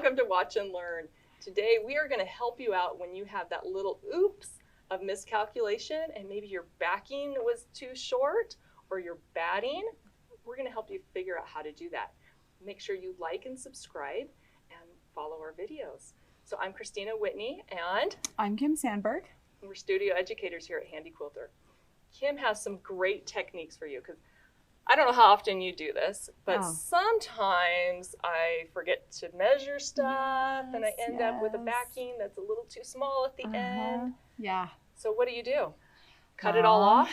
welcome to Watch and Learn. Today we are going to help you out when you have that little oops of miscalculation and maybe your backing was too short or your batting. We're going to help you figure out how to do that. Make sure you like and subscribe and follow our videos. So I'm Kristina Whitney and I'm Kim Sandberg. We're studio educators here at Handi Quilter. Kim has some great techniques for you because I don't know how often you do this, but sometimes I forget to measure stuff and I end up with a backing that's a little too small at the end. Yeah. So what do? Cut it all off?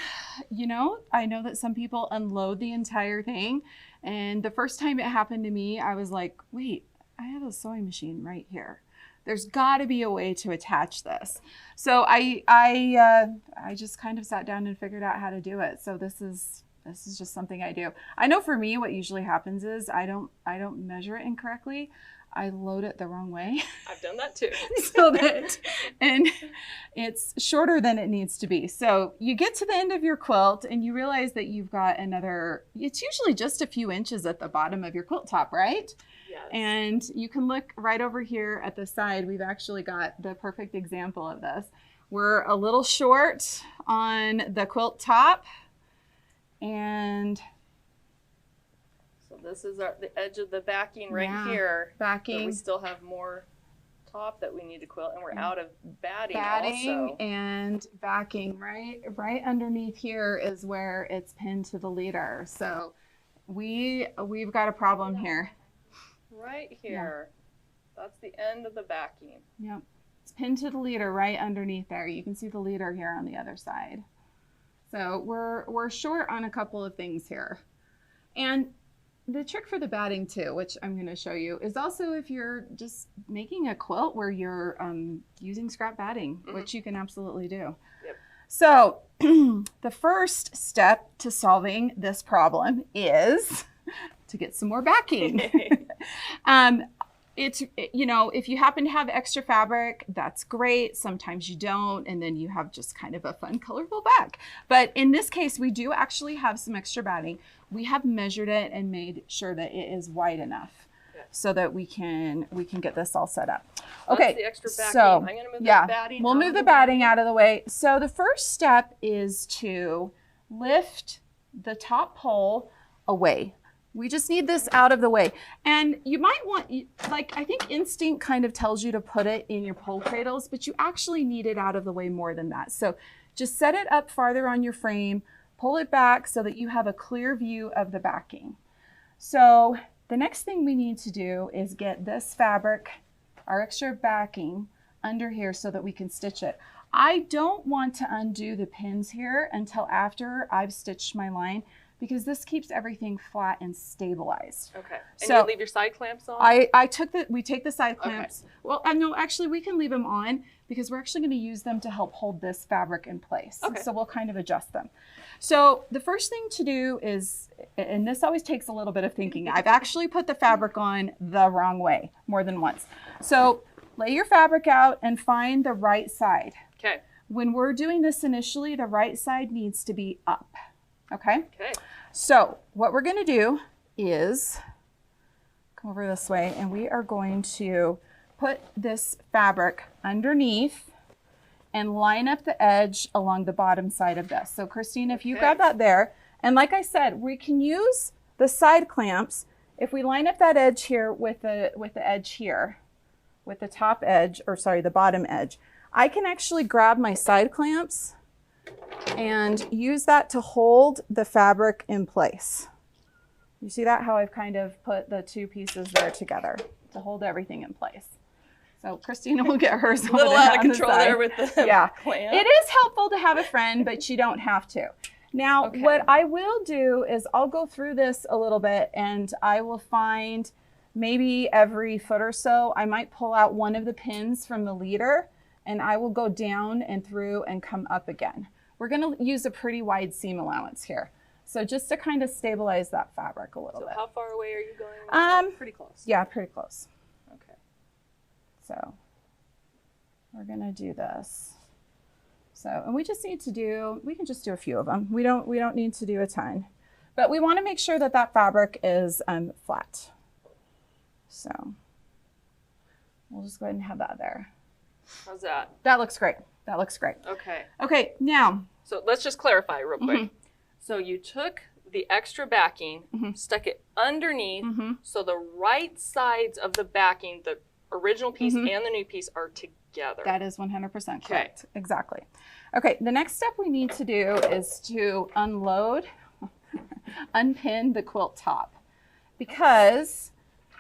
You know, I know that some people unload the entire thing. And the first time it happened to me, I was like, wait, I have a sewing machine right here. There's got to be a way to attach this. So I just kind of sat down and figured out how to do it. So this is just something I do. I know for me, what usually happens is I don't measure it incorrectly. I load it the wrong way. I've done that too. And it's shorter than it needs to be. So you get to the end of your quilt and you realize that you've got it's usually just a few inches at the bottom of your quilt top, right? Yes. And you can look right over here at the side. We've actually got the perfect example of this. We're a little short on the quilt top. And so this is the edge of the backing right here. Backing. But we still have more top that we need to quilt, and we're out of batting also. And backing right underneath here is where it's pinned to the leader. So we've got a problem here. Right here. Yeah. That's the end of the backing. Yep. It's pinned to the leader right underneath there. You can see the leader here on the other side. So we're short on a couple of things here. And the trick for the batting too, which I'm going to show you, is also if you're just making a quilt where you're using scrap batting, which you can absolutely do. Yep. So the first step to solving this problem is to get some more backing. If you happen to have extra fabric, that's great. Sometimes you don't, and then you have just kind of a fun, colorful back. But in this case, we do actually have some extra batting. We have measured it and made sure that it is wide enough so that we can get this all set up. Okay, that's the extra backing. So I'm gonna move the batting. We'll move the batting out of the way. So the first step is to lift the top pole away. We just need this out of the way. And you might want, I think instinct kind of tells you to put it in your pole cradles, but you actually need it out of the way more than that. So just set it up farther on your frame, pull it back so that you have a clear view of the backing. So the next thing we need to do is get this fabric, our extra backing, under here so that we can stitch it. I don't want to undo the pins here until after I've stitched my line, because this keeps everything flat and stabilized. Okay. And so you leave your side clamps on? We take the side clamps. Okay. Well, no, actually we can leave them on because we're actually going to use them to help hold this fabric in place. Okay. So we'll kind of adjust them. So the first thing to do is, and this always takes a little bit of thinking, I've actually put the fabric on the wrong way more than once. So lay your fabric out and find the right side. Okay. When we're doing this initially, the right side needs to be up. Okay. So what we're going to do is come over this way, and we are going to put this fabric underneath and line up the edge along the bottom side of this. So Kristina, if you grab that there, and like I said, we can use the side clamps. If we line up that edge here with the edge here, with the top edge, or sorry, the bottom edge, I can actually grab my side clamps and use that to hold the fabric in place. You see that, how I've kind of put the two pieces there together to hold everything in place. So Kristina will get hers a little out of control there with the clamp. It is helpful to have a friend, but you don't have to. Now, what I will do is I'll go through this a little bit, and I will find maybe every foot or so, I might pull out one of the pins from the leader, and I will go down and through and come up again. We're going to use a pretty wide seam allowance here. So just to kind of stabilize that fabric a little bit. So how far away are you going? Pretty close. Yeah, pretty close. Okay. So we're going to do this. So, and we just need to do, we can just do a few of them. We don't need to do a ton, but we want to make sure that that fabric is flat. So just go ahead and have that there. How's that? That looks great. That looks great. Okay. Okay, now. So let's just clarify real quick. So you took the extra backing, stuck it underneath, so the right sides of the backing, the original piece and the new piece are together. That is 100% correct. Exactly. Okay, the next step we need to do is to unpin the quilt top, because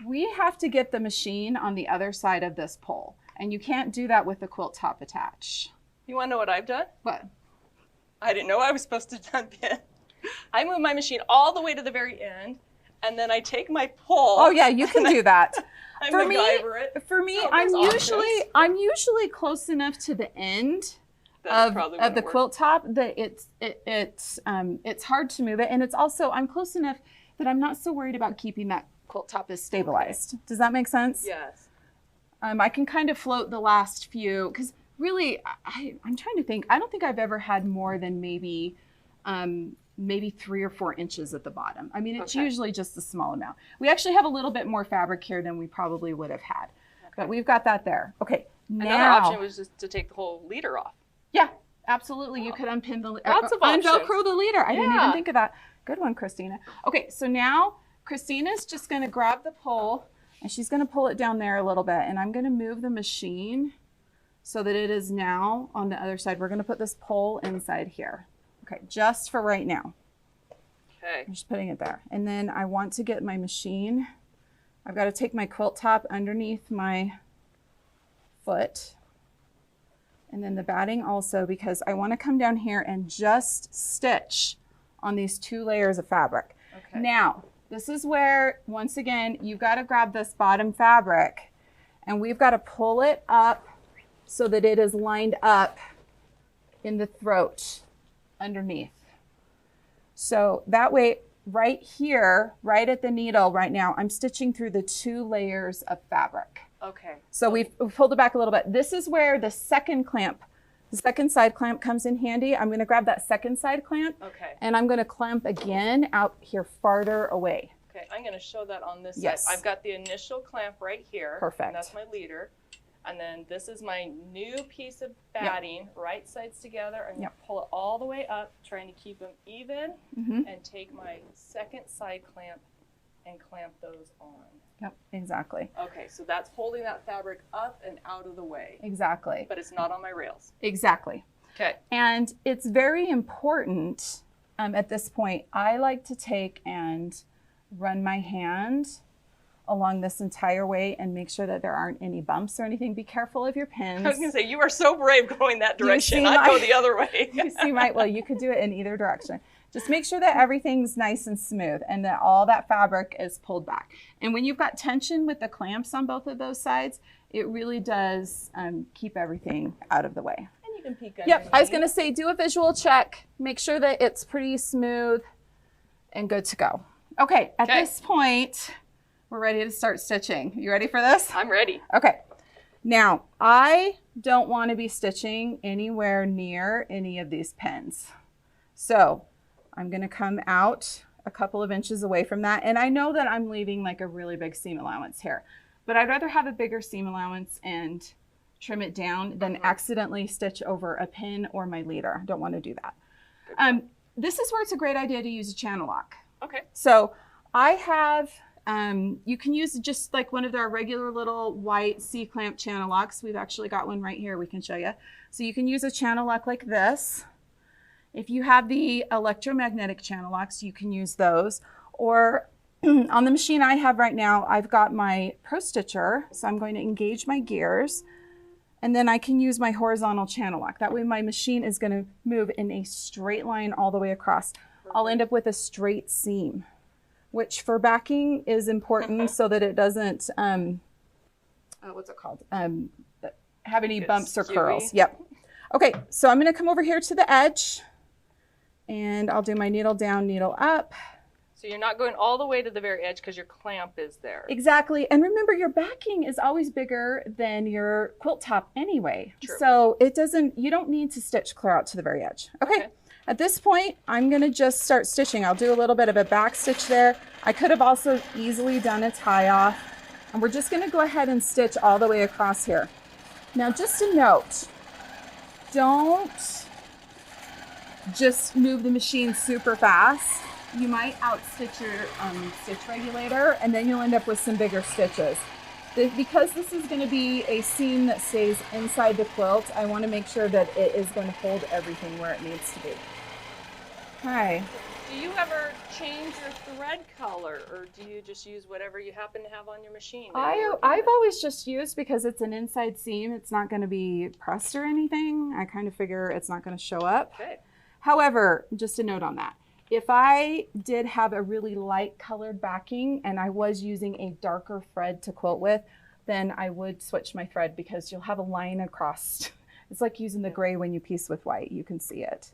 we have to get the machine on the other side of this pole, and you can't do that with the quilt top attached. You want to know what I've done? What? I didn't know I was supposed to unpin. I move my machine all the way to the very end, and then I take my pole. Oh yeah, you can do that. For me, I'm usually close enough to the end of the quilt top that it's hard to move it, and it's also, I'm close enough that I'm not so worried about keeping that quilt top as stabilized. Okay. Does that make sense? Yes. I can kind of float the last few, because really, I'm trying to think. I don't think I've ever had more than maybe 3 or 4 inches at the bottom. I mean, it's usually just a small amount. We actually have a little bit more fabric here than we probably would have had, but we've got that there. Okay. Another option was just to take the whole leader off. Yeah, absolutely. You could unpin the lots of options. Velcro the leader. I didn't even think of that. Good one, Kristina. Okay, so now Kristina's just going to grab the pole, and she's going to pull it down there a little bit, and I'm going to move the machine so that it is now on the other side. We're going to put this pole inside here. Okay, just for right now. Okay. I'm just putting it there. And then I want to get my machine. I've got to take my quilt top underneath my foot. And then the batting also, because I want to come down here and just stitch on these 2 layers of fabric. Okay. Now, this is where, once again, you've got to grab this bottom fabric, and we've got to pull it up so that it is lined up in the throat underneath. So that way, right here, right at the needle right now, I'm stitching through the 2 layers of fabric. Okay. So we've pulled it back a little bit. This is where the second side clamp comes in handy. I'm going to grab that second side clamp. Okay. And I'm going to clamp again out here farther away. Okay, I'm going to show that on this Yes. side. I've got the initial clamp right here. Perfect. And that's my leader. And then this is my new piece of batting, right sides together. I'm going to pull it all the way up, trying to keep them even, and take my second side clamp and clamp those on. Yep, exactly. Okay, so that's holding that fabric up and out of the way. Exactly. But it's not on my rails. Exactly. Okay. And it's very important at this point. I like to take and run my hand along this entire way and make sure that there aren't any bumps or anything. Be careful of your pins. I was going to say, you are so brave going that direction. I'd go the other way. Well, you could do it in either direction. Just make sure that everything's nice and smooth and that all that fabric is pulled back. And when you've got tension with the clamps on both of those sides, it really does keep everything out of the way. And you can peek underneath. Yep, I was going to say, do a visual check. Make sure that it's pretty smooth and good to go. Okay, at this point, we're ready to start stitching. You ready for this? I'm ready. Okay. Now, I don't want to be stitching anywhere near any of these pins. So I'm going to come out a couple of inches away from that. And I know that I'm leaving like a really big seam allowance here, but I'd rather have a bigger seam allowance and trim it down than accidentally stitch over a pin or my leader. Don't want to do that. This is where it's a great idea to use a channel lock. Okay. So I have, you can use just like one of our regular little white C-clamp channel locks. We've actually got one right here we can show you. So you can use a channel lock like this. If you have the electromagnetic channel locks, you can use those. Or on the machine I have right now, I've got my Pro Stitcher. So I'm going to engage my gears. And then I can use my horizontal channel lock. That way my machine is going to move in a straight line all the way across. I'll end up with a straight seam, which for backing is important so that it doesn't, what's it called? Have any bumps or curls. Yep. Okay, so I'm going to come over here to the edge and I'll do my needle down, needle up. So you're not going all the way to the very edge because your clamp is there. Exactly. And remember, your backing is always bigger than your quilt top anyway. True. So you don't need to stitch clear out to the very edge. Okay. At this point, I'm going to just start stitching. I'll do a little bit of a back stitch there. I could have also easily done a tie off, And we're just gonna go ahead and stitch all the way across here. Now, just a note, don't just move the machine super fast. You might outstitch your stitch regulator, and then you'll end up with some bigger stitches. Because this is going to be a seam that stays inside the quilt, I want to make sure that it is going to hold everything where it needs to be. Okay. Do you ever change your thread color, or do you just use whatever you happen to have on your machine? I've always just used, because it's an inside seam, it's not going to be pressed or anything. I kind of figure it's not going to show up. Okay. However, just a note on that. If I did have a really light colored backing and I was using a darker thread to quilt with, then I would switch my thread, because you'll have a line across. It's like using the gray when you piece with white. You can see it.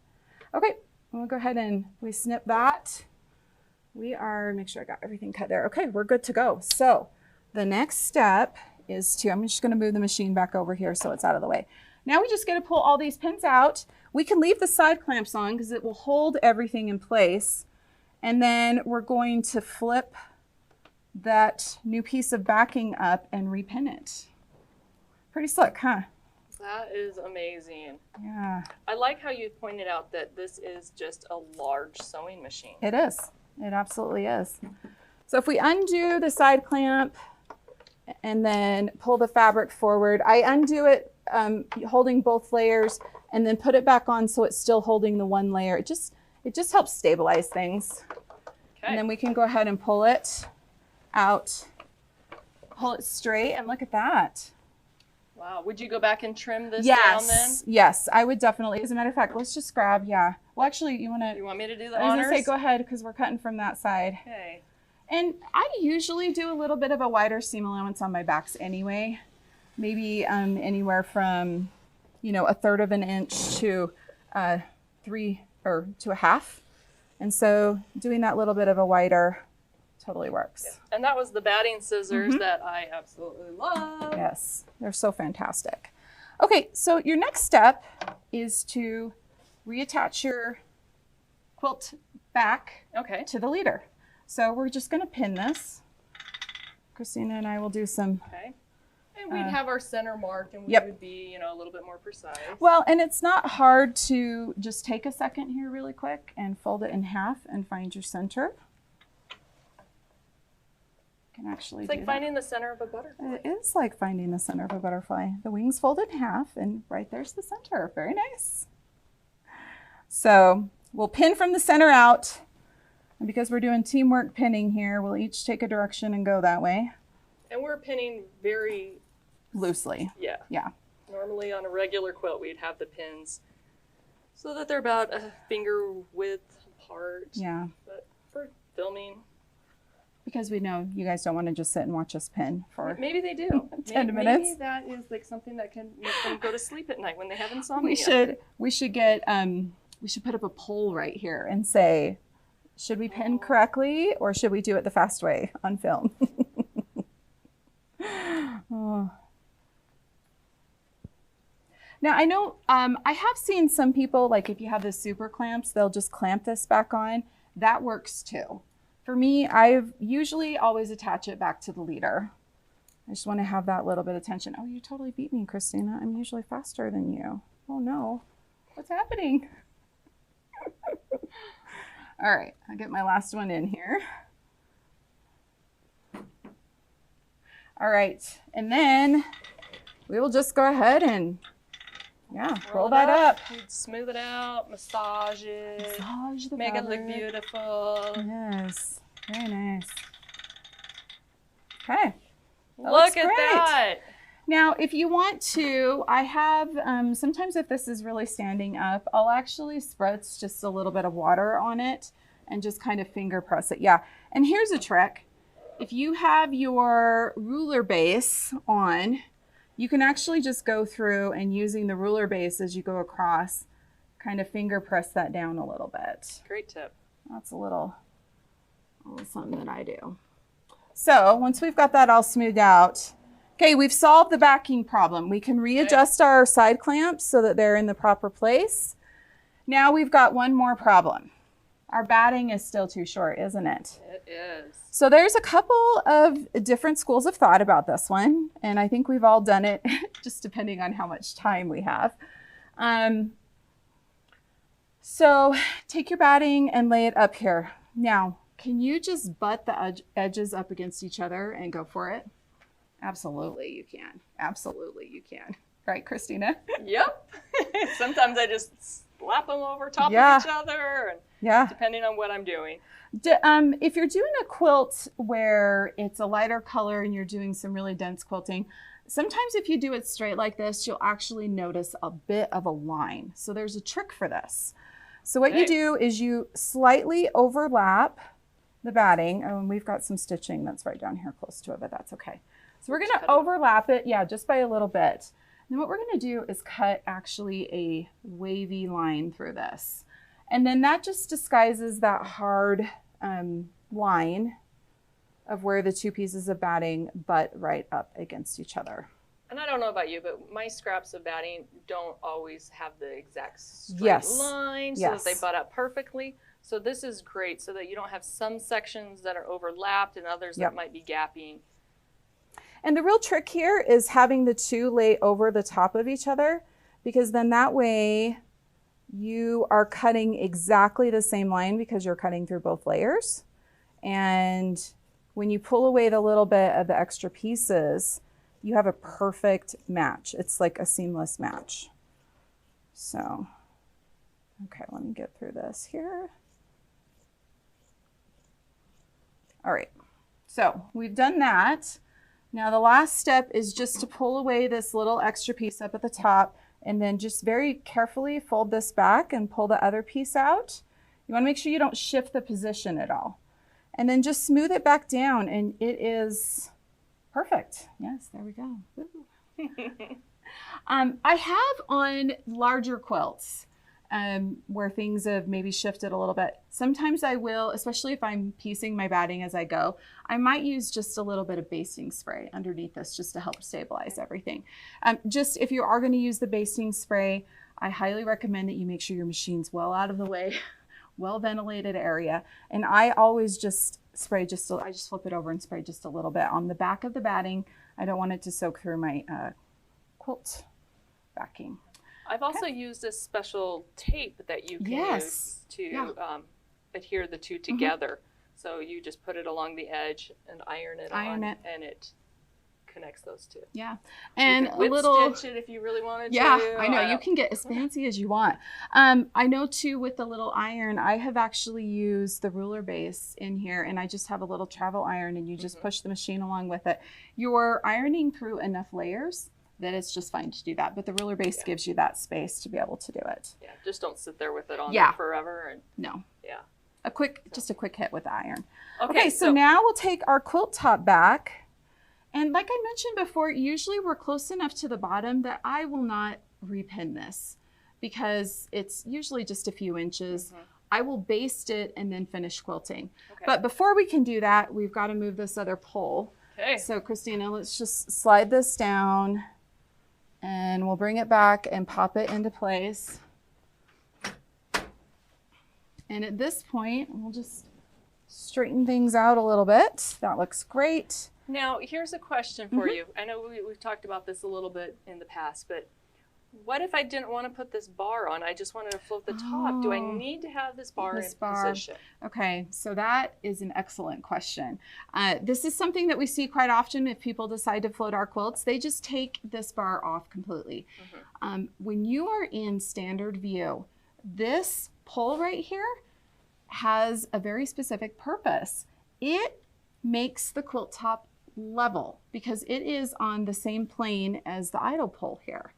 Okay, we'll go ahead and we snip that. Make sure I got everything cut there. Okay, we're good to go. So the next step is I'm just going to move the machine back over here so it's out of the way. Now we just got to pull all these pins out. We can leave the side clamps on because it will hold everything in place. And then we're going to flip that new piece of backing up and repin it. Pretty slick, huh? That is amazing. Yeah. I like how you pointed out that this is just a large sewing machine. It is. It absolutely is. So if we undo the side clamp and then pull the fabric forward, I undo it holding both layers, and then put it back on so it's still holding the one layer. It just helps stabilize things. Okay. And then we can go ahead and pull it out, pull it straight, and look at that. Wow. Would you go back and trim this down then? Yes, I would definitely. As a matter of fact, let's just grab, Well, actually, you want me to do the honors? I was going to say go ahead, because we're cutting from that side. Okay. And I usually do a little bit of a wider seam allowance on my backs anyway. Maybe anywhere from, a 1/3 of an inch to 3 or to a half. And so doing that little bit of a wider totally works. Yeah. And that was the batting scissors that I absolutely love. Yes, they're so fantastic. Okay, so your next step is to reattach your quilt back to the leader. So we're just going to pin this. Kristina and I will do some. Okay. And we'd have our center marked, and we would be, a little bit more precise. Well, and it's not hard to just take a second here really quick and fold it in half and find your center. You can actually It's like finding the center of a butterfly. It is like finding the center of a butterfly. The wings folded in half, and right there's the center. Very nice. So we'll pin from the center out. And because we're doing teamwork pinning here, we'll each take a direction and go that way. And we're pinning very loosely. Yeah. Yeah. Normally on a regular quilt, we'd have the pins so that they're about a finger width apart. Yeah. But for filming. Because we know you guys don't want to just sit and watch us pin for maybe they do. 10 minutes. Maybe that is like something that can make them go to sleep at night when they have insomnia. We should put up a poll right here and say, should we pin correctly or should we do it the fast way on film? Oh. Now I know I have seen some people, like if you have the super clamps, they'll just clamp this back on. That works too. For me, I've usually always attach it back to the leader. I just want to have that little bit of tension. Oh, you totally beat me, Kristina. I'm usually faster than you. Oh no, what's happening? All right, I'll get my last one in here. All right, and then we will just go ahead and, roll that up. Smooth it out, massage it, massage the make fabric. it look beautiful. Yes, very nice. Okay. Look at that. Now, if you want to, I have, sometimes if this is really standing up, I'll actually spritz just a little bit of water on it and just kind of finger press it. Yeah, and here's a trick. If you have your ruler base on, you can actually just go through and using the ruler base as you go across, kind of finger press that down a little bit. Great tip. That's a little something that I do. So once we've got that all smoothed out, okay, we've solved the backing problem. We can readjust our side clamps so that they're in the proper place. Now we've got one more problem. Our batting is still too short, isn't it? It is. So there's a couple of different schools of thought about this one, and I think we've all done it just depending on how much time we have. So take your batting and lay it up here. Now, can you just butt the edges up against each other and go for it? Absolutely you can. Absolutely you can. Right, Kristina? Yep. Sometimes I just slap them over top of each other, and depending on what I'm doing. If you're doing a quilt where it's a lighter color and you're doing some really dense quilting, sometimes if you do it straight like this, you'll actually notice a bit of a line. So there's a trick for this. So what you do is you slightly overlap the batting. Oh, and we've got some stitching that's right down here close to it, but that's okay. So we're going to overlap it, just by a little bit. And then what we're going to do is cut actually a wavy line through this. And then that just disguises that hard line of where the two pieces of batting butt right up against each other. And I don't know about you, but my scraps of batting don't always have the exact straight line so that they butt up perfectly. So this is great so that you don't have some sections that are overlapped and others that might be gapping. And the real trick here is having the two lay over the top of each other, because then that way you are cutting exactly the same line because you're cutting through both layers. And when you pull away the little bit of the extra pieces, you have a perfect match. It's like a seamless match. So, okay, let me get through this here. All right, so we've done that. Now the last step is just to pull away this little extra piece up at the top, and then just very carefully fold this back and pull the other piece out. You want to make sure you don't shift the position at all. And then just smooth it back down, and it is perfect. Yes, there we go. I have on larger quilts where things have maybe shifted a little bit. Sometimes I will, especially if I'm piecing my batting as I go, I might use just a little bit of basting spray underneath this just to help stabilize everything. Just if you are going to use the basting spray, I highly recommend that you make sure your machine's well out of the way, well ventilated area. And I always just spray I just flip it over and spray just a little bit on the back of the batting. I don't want it to soak through my quilt backing. I've also used this special tape that you can use to adhere the two together. So you just put it along the edge and iron it, and it connects those two. Yeah, and you can whip stitch it if you really wanted to. Yeah, I know. You can get as fancy as you want. I know too with the little iron, I have actually used the ruler base in here, and I just have a little travel iron, and you just push the machine along with it. You're ironing through enough layers that it's just fine to do that. But the ruler base gives you that space to be able to do it. Yeah, just don't sit there with it on there forever. And no. Yeah. Just a quick hit with the iron. Okay, so now we'll take our quilt top back. And like I mentioned before, usually we're close enough to the bottom that I will not repin this because it's usually just a few inches. I will baste it and then finish quilting. But before we can do that, we've got to move this other pole. So Kristina, let's just slide this down. And we'll bring it back and pop it into place. And at this point, we'll just straighten things out a little bit. That looks great. Now, here's a question for you. I know we've talked about this a little bit in the past, but what if I didn't want to put this bar on? I just wanted to float the top. Do I need to have this bar in position? Okay, so that is an excellent question. This is something that we see quite often if people decide to float our quilts. They just take this bar off completely. When you are in standard view, this pole right here has a very specific purpose. It makes the quilt top level because it is on the same plane as the idle pole here.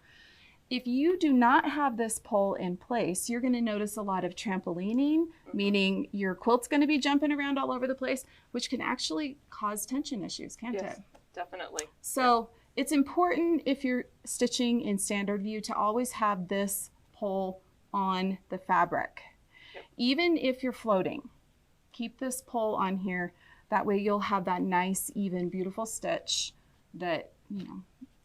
If you do not have this pole in place, you're going to notice a lot of trampolining, meaning your quilt's going to be jumping around all over the place, which can actually cause tension issues, can't it? Definitely. So it's important if you're stitching in standard view to always have this pole on the fabric. Even if you're floating, keep this pole on here. That way you'll have that nice, even, beautiful stitch that,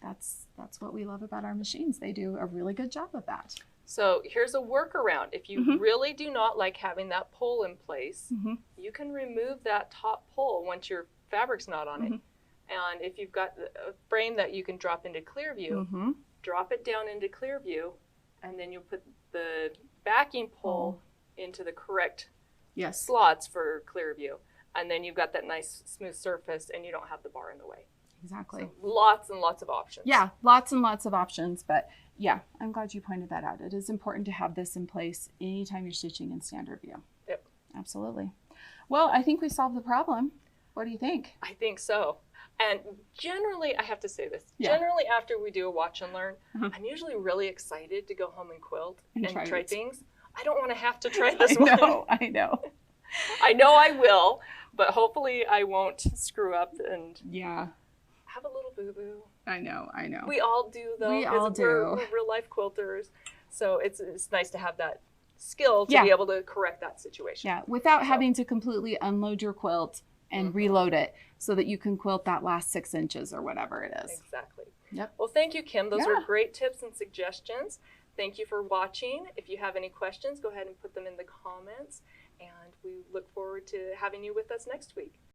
that's what we love about our machines. They do a really good job of that. So here's a workaround. If you really do not like having that pole in place, you can remove that top pole once your fabric's not on it. And if you've got a frame that you can drop into clear view, drop it down into clear view, and then you'll put the backing pole into the correct slots for clear view. And then you've got that nice smooth surface and you don't have the bar in the way. Exactly. So lots and lots of options. Yeah, lots and lots of options. But yeah, I'm glad you pointed that out. It is important to have this in place anytime you're stitching in standard view. Yep. Absolutely. Well, I think we solved the problem. What do you think? I think so. And generally, I have to say this, generally after we do a watch and learn, I'm usually really excited to go home and quilt and try things. I don't want to have to try this one. I know. I know I will, but hopefully I won't screw up and have a little boo-boo. I know. We all do, though. We all do. We're real-life quilters, so it's nice to have that skill to be able to correct that situation. Yeah, without having to completely unload your quilt and reload it so that you can quilt that last 6 inches or whatever it is. Exactly. Yep. Well, thank you, Kim. Those were great tips and suggestions. Thank you for watching. If you have any questions, go ahead and put them in the comments, and we look forward to having you with us next week.